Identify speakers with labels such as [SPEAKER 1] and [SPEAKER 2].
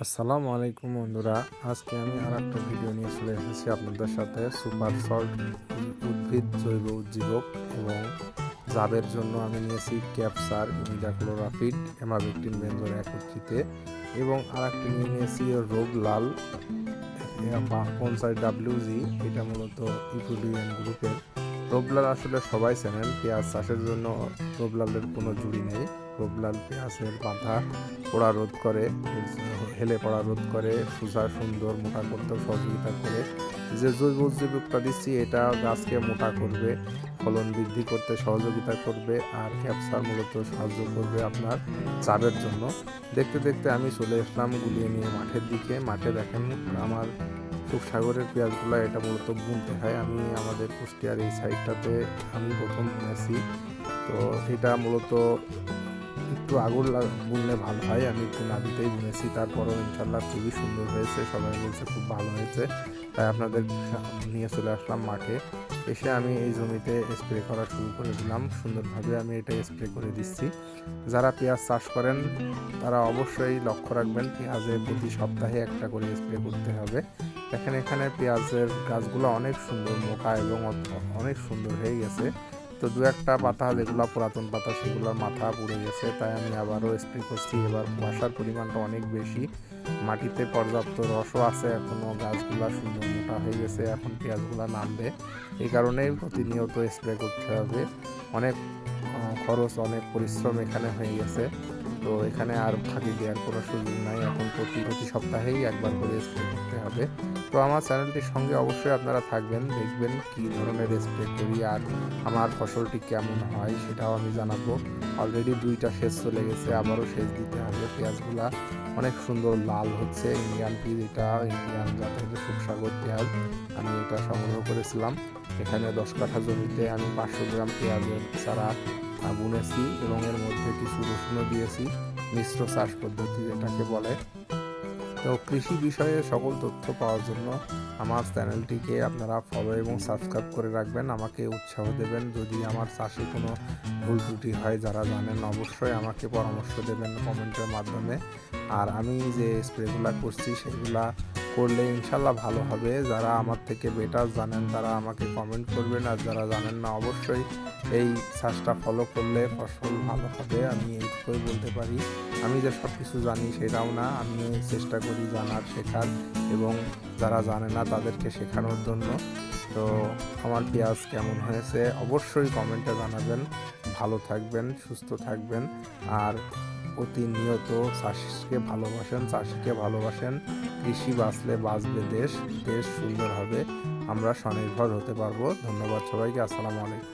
[SPEAKER 1] আসসালামু আলাইকুম বন্ধুরা, আজকে আমি আর একটা ভিডিও নিয়ে চলে এসেছি আপনাদের সাথে। সুপার সল্ট উদ্ভিদ জৈব উজ্জীবক এবং জাবের জন্য আমি নিয়েছি ক্যাপসার, ইমিডাক্লোরাফিড, এমাভেক্টিন বেনজোল একত্রিতে এবং আর একটি নিয়েছি রোগ লাল 50WG। এটা মূলত ইফুডিয়ান গ্রুপের। রোবলাল আসলে সবাই চেনেন, পেঁয়াজ চাষের জন্য রোবলালের কোনো জুড়ি নেই। রোবলাল পেঁয়াজের বাঁধা পোড়া রোধ করে, হেলে পড়া রোধ করে, সুসা সুন্দর মোটা করতেও সহযোগিতা করে। যে জৈব উদ্দীপকটা দিচ্ছি এটা গাছকে মোটা করবে, ফলন বৃদ্ধি করতে সহযোগিতা করবে, আর ক্যাপসার মূলত সাহায্য করবে আপনার চাবের জন্য। দেখতে দেখতে আমি চলে আসলাম গুলিয়ে নিয়ে মাঠের দিকে। মাঠে দেখেন আমার সাগরের পেঁয়াজগুলো, এটা মূলত বুনতে হয়। আমি আমাদের কুষ্টিয়ার এই সাইডটাতে আমি প্রথম বুনেছি, তো এটা মূলত একটু আগুন বুনলে ভালো হয়। আমি একটু নাবিতেই বুনেছি, তারপরও ইনশাল্লাহ খুবই সুন্দর হয়েছে, সবাই বলছে খুব ভালো হয়েছে। তাই আপনাদের নিয়ে চলে আসলাম মাঠে। এসে আমি এই জমিতে স্প্রে করা শুরু করে দিলাম। সুন্দরভাবে আমি এটা স্প্রে করে দিচ্ছি। যারা পেঁয়াজ চাষ করেন তারা অবশ্যই লক্ষ্য রাখবেন, পেঁয়াজে প্রতি সপ্তাহে একটা করে স্প্রে করতে হবে। দেখেন এখানে পেঁয়াজের গাছগুলো অনেক সুন্দর, মোটা এবং অনেক সুন্দর হয়ে গেছে। তো দু একটা পাতা যেগুলো পুরাতন পাতা সেগুলোর মাথা পুড়ে গেছে, তাই আমি আবারও স্প্রে করছি। এবার কুয়াশার পরিমাণটা অনেক বেশি, মাটিতে পর্যাপ্ত রসও আছে, এখনও গাছগুলা সুন্দর মোটা হয়ে গেছে, এখন পেঁয়াজগুলা নামবে। এই কারণেই প্রতিনিয়ত স্প্রে করতে হবে। অনেক খরচ, অনেক পরিশ্রম এখানে হয়ে গেছে। তো এখানে আর ফাঁকি দেওয়ার কোনো সুযোগ নাই, এখন প্রতি সপ্তাহেই একবার করে স্প্রে করতে হবে। তো আমার চ্যানেলটির সঙ্গে অবশ্যই আপনারা থাকবেন, দেখবেন কী ধরনের স্প্রে করি আর আমার ফসলটি কেমন হয় সেটাও আমি জানাবো। অলরেডি 2টা সেচ চলে গেছে, আবারও সেচ দিতে হবে। পেঁয়াজগুলা অনেক সুন্দর লাল হচ্ছে। ইন্ডিয়ান পিস, এটা ইন্ডিয়ান জাতের সুখসাগর পেঁয়াজ। আমি এটা সংগ্রহ করেছিলাম। এখানে 10 কাঠা জমিতে আমি 500 গ্রাম পেঁয়াজের চারা বুনেছি এবং এর মধ্যে কিছু রসুনও দিয়েছি। মিশ্র চাষ পদ্ধতি যেটাকে বলে। তো কৃষি বিষয়ে সকল তথ্য পাওয়ার জন্য আমার চ্যানেলটিকে আপনারা ফলো এবং সাবস্ক্রাইব করে রাখবেন, আমাকে উৎসাহ দেবেন। যদি আমার চাষে কোনো ভুল ত্রুটি হয়, যারা জানেন অবশ্যই আমাকে পরামর্শ দেবেন কমেন্টের মাধ্যমে। আর আমি যে স্প্রেগুলো করছি সেগুলা করলে ইনশাল্লাহ ভালো হবে। যারা আমার থেকে বেটার জানেন তারা আমাকে কমেন্ট করবেন, আর যারা জানেন না অবশ্যই এই চাষটা ফলো করলে ফসল ভালো হবে। আমি এইটুকুই বলতে পারি। আমি যে সব কিছু জানি সেটাও না, আমি চেষ্টা করি জানার, শেখার এবং যারা জানে না তাদেরকে শেখানোর জন্য। তো আমার পেঁয়াজ কেমন হয়েছে অবশ্যই কমেন্টে জানাবেন। ভালো থাকবেন, সুস্থ থাকবেন, আর প্রতিনিয়ত চাষিকে ভালোবাসেন, চাষিকে ভালোবাসেন। কৃষি বাঁচলে বাঁচবে দেশ, দেশ সুন্দর হবে, আমরা স্বনির্ভর হতে পারবো। ধন্যবাদ সবাইকে। আসসালামু আলাইকুম।